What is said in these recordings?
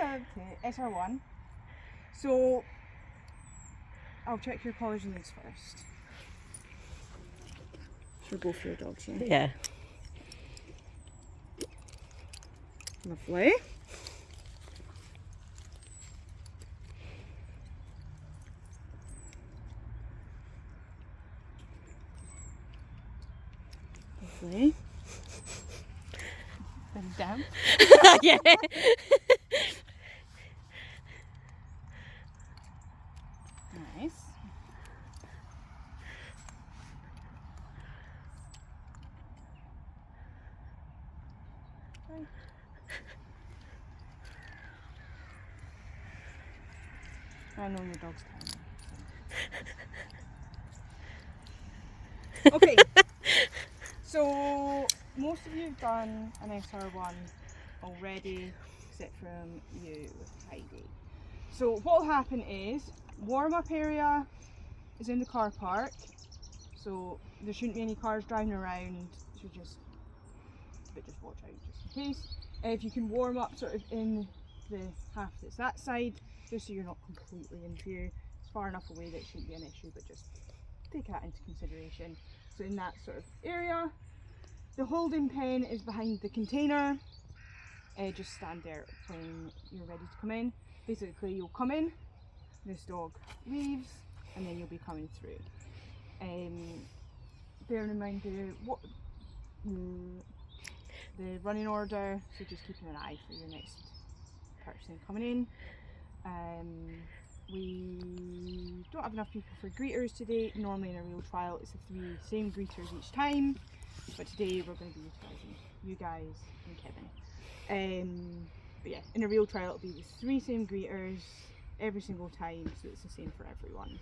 Okay, sr1. So I'll check your collars and leads first. For both your dogs, yeah? Yeah. Lovely. Lovely. Then down. Yeah. Nice. Right. I know your dog's tired. So. Okay. So most of you have done an sr1 already, except from you with Heidi. So what will happen is, warm-up area is in the car park, so there shouldn't be any cars driving around, so just watch out just in case. If you can warm up sort of in the half that's that side, just so you're not completely in view. It's far enough away that it shouldn't be an issue, but just take that into consideration. So in that sort of area, the holding pen is behind the container. Just stand there when you're ready to come in. Basically, you'll come in, this dog leaves, and then you'll be coming through. Bearing in mind the running order, so just keeping an eye for your next person coming in. We don't have enough people for greeters today. Normally in a real trial it's the 3 same greeters each time, but today we're going to be utilising you guys and Kevin. But yeah, in a real trial it'll be the 3 same greeters every single time, so it's the same for everyone.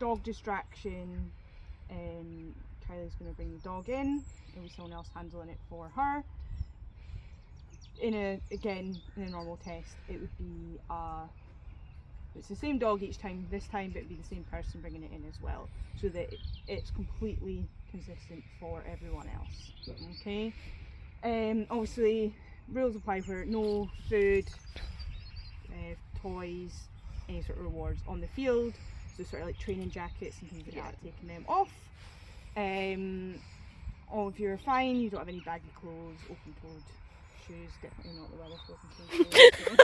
Dog distraction, Kylie's going to bring the dog in, there'll be someone else handling it for her. Again, in a normal test, it would be it's the same dog each time this time, but it would be the same person bringing it in as well, so that it's completely consistent for everyone else. Okay. Obviously, rules apply for no food, toys, any sort of rewards on the field. So sort of like training jackets and things like that, taking them off. All of you are fine. You don't have any baggy clothes, open-toed shoes. Definitely not the weather for open-toed shoes.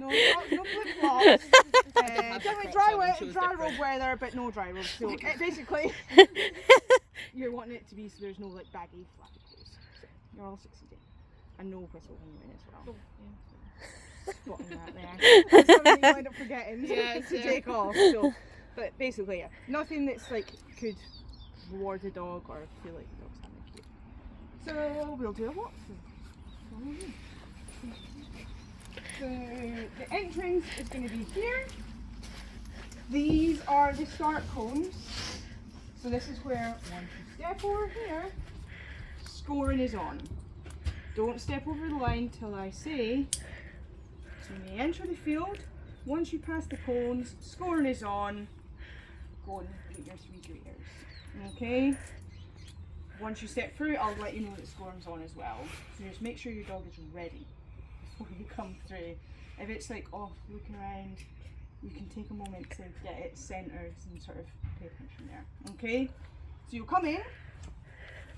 No flip-flops. Definitely dry robe weather, but no dry robe. So basically, you're wanting it to be so there's no like baggy, flappy clothes. So you're all succeeding, and no whistle when you're in as well. Spotting that there. That's something you end up forgetting to take off. So, but basically, yeah, nothing that's like could reward the dog or feel like the dog's having a cute. So we'll do a walkthrough. So the entrance is going to be here. These are the start cones. So this is where once you step over here, scoring is on. Don't step over the line till I say. So you may enter the field. Once you pass the cones, scoring is on. Go and greet your 3 greeters. Okay? Once you step through, I'll let you know that scoring's on as well. So just make sure your dog is ready before you come through. If it's like off looking around, you can take a moment to get it centered and sort of pay attention there. Okay? So you'll come in.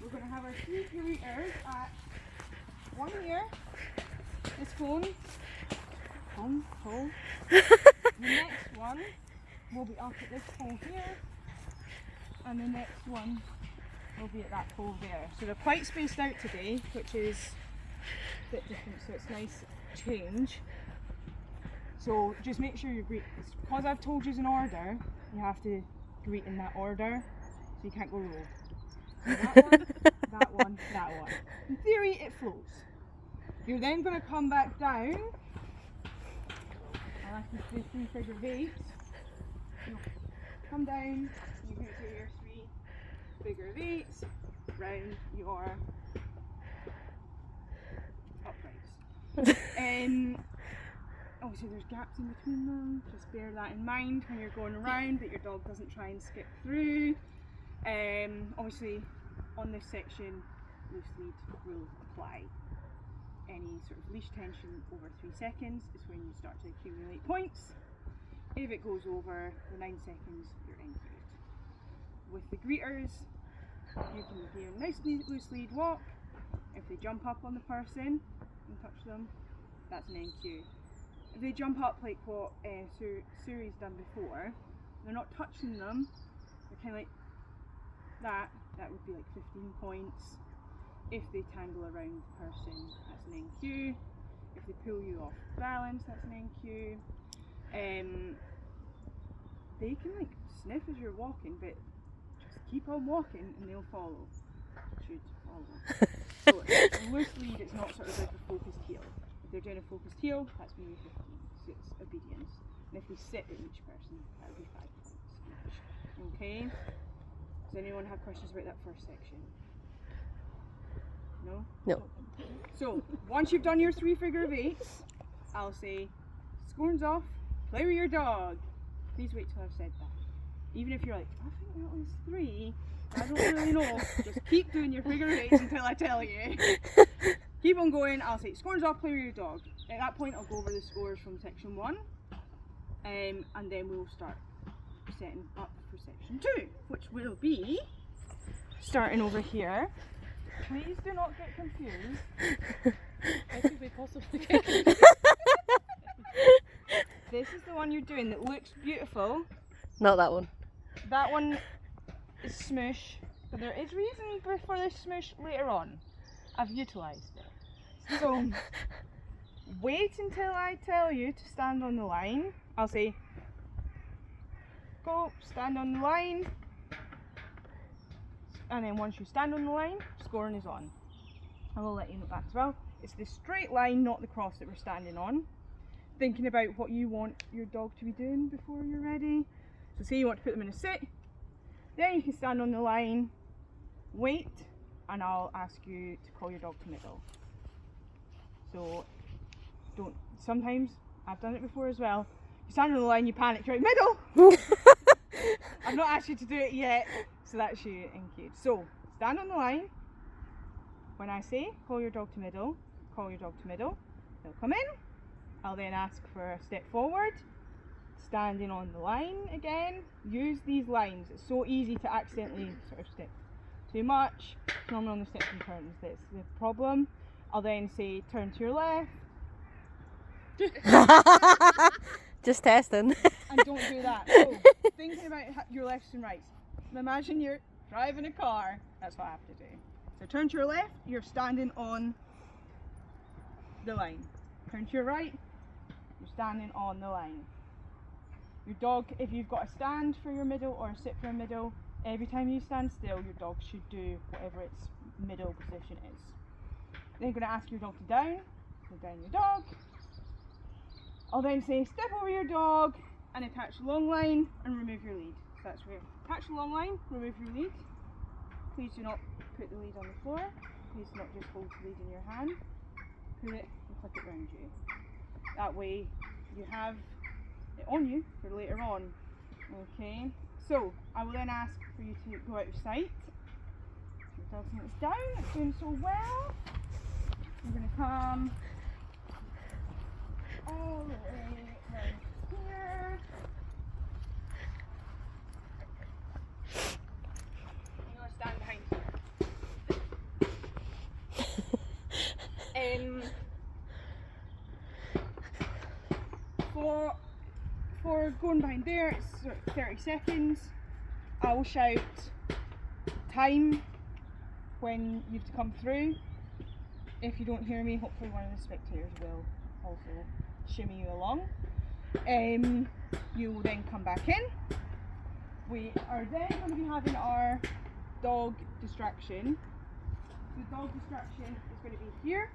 We're going to have our 3 greeters at 1 here. This cone. Pole. The next one will be up at this pole here, and the next one will be at that pole there. So they're quite spaced out today, which is a bit different, so it's nice change. So just make sure you greet, because I've told you an order, you have to greet in that order, so you can't go rogue. So that one, that one, that one. In theory it flows. You're then going to come back down. I'll ask you to do 3 figure eights. You'll come down, you do your 3 figure eights round your uprights. Obviously there's gaps in between them, just bear that in mind when you're going around, that your dog doesn't try and skip through. Obviously on this section, loose lead will apply. any sort of leash tension over 3 seconds is when you start to accumulate points. If it goes over the 9 seconds, you're engaged. With the greeters, you can do a nice loose lead walk. If they jump up on the person and touch them, that's an NQ. If they jump up like what Suri's done before, they're not touching them, they're kind of like that, that would be like 15 points. If they tangle around the person, that's an NQ. If they pull you off balance, that's an NQ. They can like sniff as you're walking, but just keep on walking and they'll follow. Should follow. So a loose lead, it's not sort of like a focused heel. If they're doing a focused heel, that's going to be 15, so it's obedience. And if they sit at each person, that would be 5 points each. Okay? Does anyone have questions about that first section? No? No. So, once you've done your 3 figure of 8s, I'll say, scorn's off, play with your dog. Please wait till I've said that. Even if you're like, I think that was 3, I don't really know, just keep doing your figure of 8s until I tell you. Keep on going, I'll say, scorn's off, play with your dog. At that point, I'll go over the scores from section 1, and then we'll start setting up for section 2, which will be starting over here. Please do not get confused. How could we possibly get confused? This is the one you're doing that looks beautiful. Not that one. That one is smoosh, but there is reason for this smoosh later on. I've utilised it. So, wait until I tell you to stand on the line. I'll say, go, stand on the line. And then once you stand on the line, scoring is on. I will let you know that as well. It's the straight line, not the cross that we're standing on. Thinking about what you want your dog to be doing before you're ready. So say you want to put them in a sit, then you can stand on the line, wait, and I'll ask you to call your dog to middle. So don't, sometimes, I've done it before as well, you stand on the line, you panic, you're like, middle! I've not asked you to do it yet, so that's you engaged. So, stand on the line, when I say call your dog to middle, call your dog to middle, they'll come in, I'll then ask for a step forward, standing on the line again, use these lines, it's so easy to accidentally sort of step too much, normally on the steps and turns, that's the problem. I'll then say turn to your left. Just testing. And don't do that. So, thinking about your lefts and rights. Imagine you're driving a car, that's what I have to do. So turn to your left, you're standing on the line. Turn to your right, you're standing on the line. Your dog, if you've got a stand for your middle or a sit for a middle, every time you stand still, your dog should do whatever its middle position is. Then you're going to ask your dog to down, so down your dog. I'll then say step over your dog and attach the long line and remove your lead. So that's where attach the long line, remove your lead. Please do not put the lead on the floor. Please do not just hold the lead in your hand. Pull it and clip it around you. That way you have it on you for later on. Okay, so I will then ask for you to go out of sight. Your dog's it's down, it's doing so well. You're going to come all the way right here. I'm going to stand behind you. For going behind there, it's sort of 30 seconds. I will shout time when you have to come through. If you don't hear me, hopefully one of the spectators will also shimmy you along. You will then come back in. We are then going to be having our dog distraction. The dog distraction is going to be here.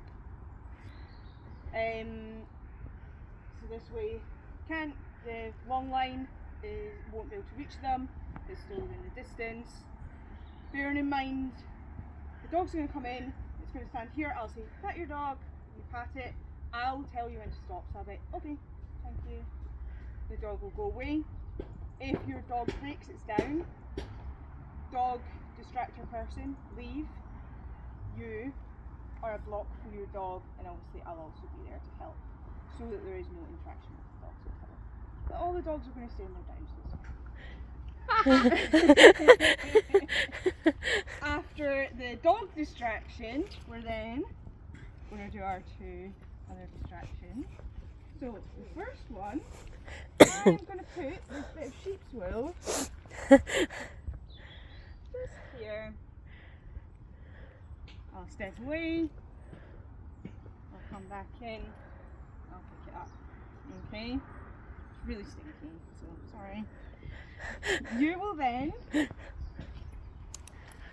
So this way, the long line won't be able to reach them. It's still in the distance. Bearing in mind, the dog's going to come in. It's going to stand here. I'll say, pat your dog. You pat it. I'll tell you when to stop. So I'll be, okay, thank you. The dog will go away. If your dog breaks its down, dog distractor person, leave. You or a block for your dog, and obviously I'll also be there to help so that there is no interaction with the dogs at all. But all the dogs are going to stay in their downs. After the dog distraction, we're then going to do our two other distractions. So the first one, I'm going to put this bit of sheep's wool just here. I'll step away, I'll come back in, I'll pick it up. Okay? It's really stinky, so sorry. You will then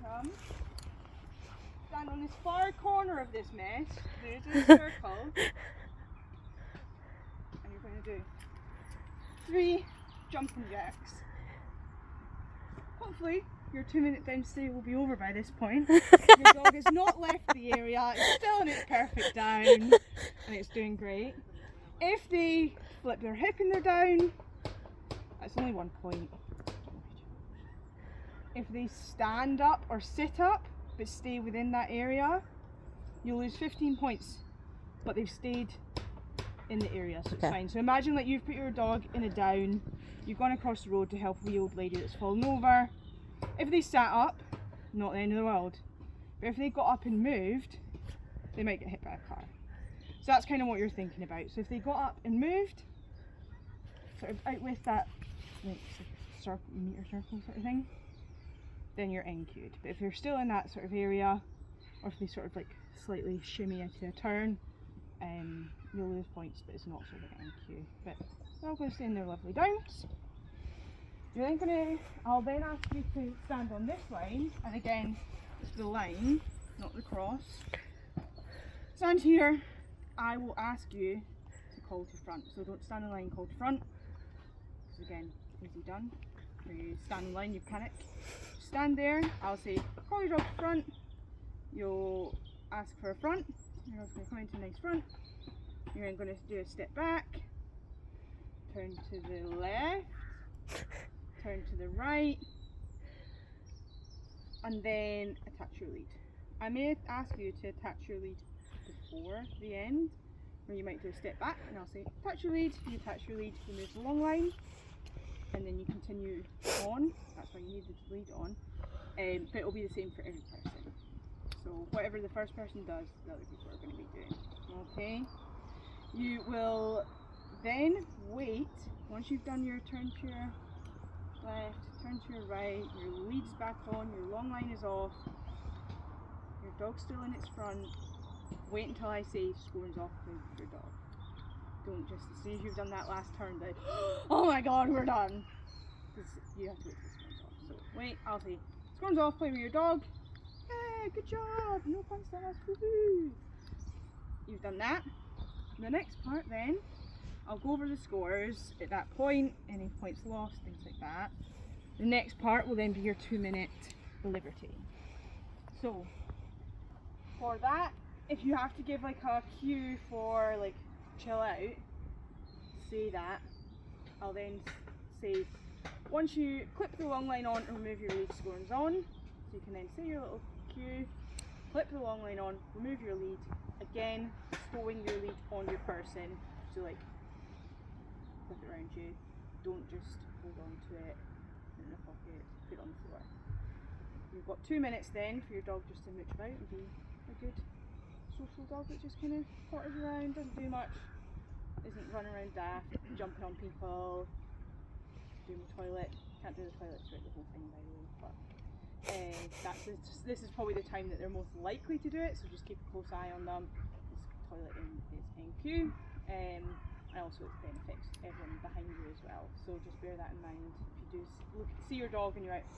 come, stand on this far corner of this mess, do a circle, and you're going to do 3 jumping jacks. Hopefully your 2-minute down stay will be over by this point. Your dog has not left the area, it's still in its perfect down, and it's doing great. If they flip their hip and they're down, that's only 1 point. If they stand up or sit up but stay within that area, you'll lose 15 points, but they've stayed in the area, so it's fine. So imagine that you've put your dog in a down, you've gone across the road to help a wee old lady that's fallen over. If they sat up, not the end of the world. But if they got up and moved, they might get hit by a car. So that's kind of what you're thinking about. So if they got up and moved, sort of out with that like meter circle sort of thing, then you're NQ'd. But if you're still in that sort of area, or if they sort of like slightly shimmy into a turn, you'll lose points, but it's not sort of NQ. But they're all going to stay in their lovely downs. You're then I'll then ask you to stand on this line, and again, it's the line, not the cross. Stand here. I will ask you to call to front. So don't stand in line, call to front. Because again, easy done. When you stand in line, you panic. Stand there, I'll say, call your dog to front. You'll ask for a front. Your dog's going to come into a nice front. You're then going to do a step back. Turn to the left. Turn to the right. And then attach your lead. I may ask you to attach your lead before the end, where you might do a step back, and I'll say attach your lead, you attach your lead, remove the long line, and then you continue on. That's why you need the lead on, but it'll be the same for every person. So whatever the first person does, the other people are going to be doing. Okay, you will then wait. Once you've done your turn to your left, turn to your right, your lead's back on, your long line is off, your dog's still in its front. Wait until I say scoring's off with your dog. Don't just, as soon as you've done that last turn, then, oh my god, we're done. Because you have to wait till scoring's off. So wait, I'll say scoring's off, play with your dog. Hey, good job, no points to us, woohoo. You've done that. The next part then, I'll go over the scores at that point, any points lost, things like that. The next part will then be your 2-minute liberty. So, for that, if you have to give like a cue for like chill out, say that. I'll then say, once you clip the long line on and remove your lead, scoring's on. So you can then say your little cue, clip the long line on, remove your lead, again, stowing your lead on your person. So like, flip it around you, don't just hold on to it in the pocket, put it on the floor. You've got 2 minutes then for your dog just to mooch about and be a good social dog that just kind of potters around, doesn't do much, isn't running around daft, jumping on people, doing the toilet. Can't do the toilet throughout the whole thing, by the way, but this is probably the time that they're most likely to do it, so just keep a close eye on them. This toilet is NQ, and also it benefits everyone behind you as well, so just bear that in mind. If you do see your dog and you're like,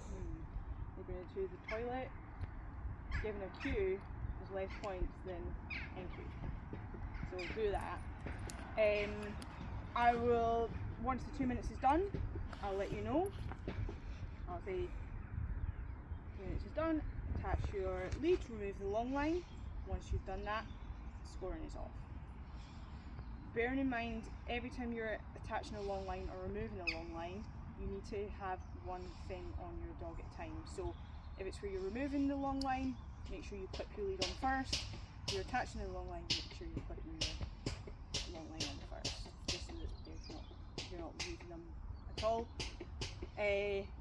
they're going to do the toilet, giving a cue is less points than NQ, so do that. I will, once the 2 minutes is done, I'll let you know. I'll say 2 minutes is done, attach your lead, remove the long line. Once you've done that, scoring is off. Bearing in mind, every time you're attaching a long line or removing a long line, you need to have one thing on your dog at a time. So if it's where you're removing the long line, make sure you clip your lead on first. you're attaching the long line, make sure you're putting the long line on first, just so that you're not losing them at all.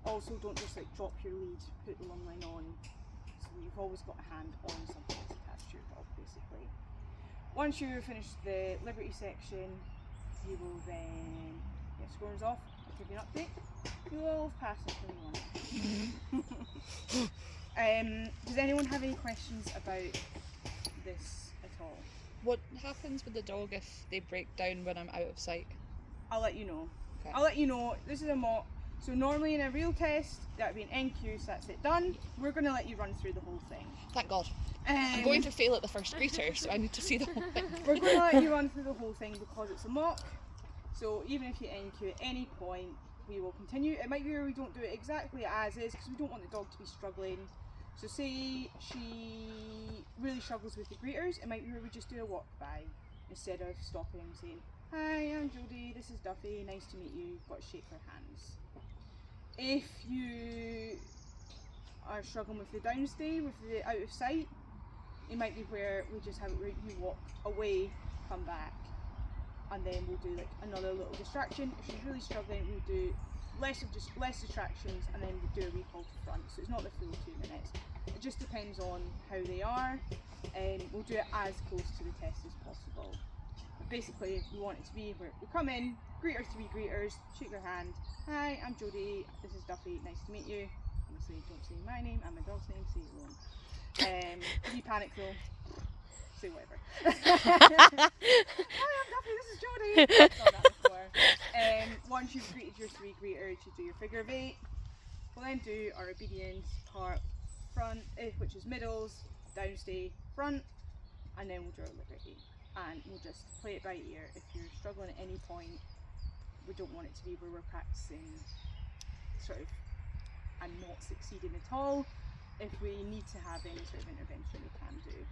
Also, don't just like drop your lead, put the long line on, so you've always got a hand on something that's attached to your dog, basically. Once you finish the Liberty section, you will then get scorns off. I'll give you an update. You'll have passed if you want. Does anyone have any questions about this at all? What happens with the dog if they break down when I'm out of sight? I'll let you know. Okay. I'll let you know. This is a mock. So normally in a real test, that would be an NQ, so that's it done. We're going to let you run through the whole thing. Thank God. I'm going to fail at the first greeter, so I need to see the whole thing. We're going to let you run through the whole thing because it's a mock. So even if you NQ at any point, we will continue. It might be where we don't do it exactly as is because we don't want the dog to be struggling. So say she really struggles with the greeters, it might be where we just do a walk by instead of stopping and saying, "Hi, I'm Jodie, this is Duffy, nice to meet you," you've got to shake their hands. If you are struggling with the downstay, with the out of sight, it might be where we just have it where you walk away, come back, and then we'll do like another little distraction. If she's really struggling, we'll do less distractions and then we'll do a recall to front. So it's not the full 2 minutes. It just depends on how they are, and we'll do it as close to the test as possible. But basically, we want it to be where we come in, greet our 3 greeters, shake their hand. "Hi, I'm Jodie, this is Duffy, nice to meet you." Obviously, don't say my name and my dog's name, say your own. If you panic though, say whatever. "Hi, I'm Duffy, this is Jodie." I've done that before. Once you've greeted your 3 greeters, you do your figure of 8. We'll then do our obedience part front, which is middles, downstay, front, and then we'll do our liberty. And we'll just play it by ear. If you're struggling at any point, we don't want it to be where we're practicing sort of and not succeeding at all. If we need to have any sort of intervention, we can do.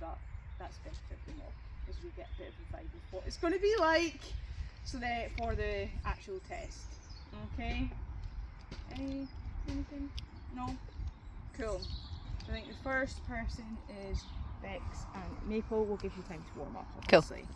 But that's the benefit of the mock, is we get a bit of a vibe of what it's going to be like. So then for the actual test. Okay? Anything? No? Cool. I think the first person is Bex and Maple. Will give you time to warm up, obviously. Cool.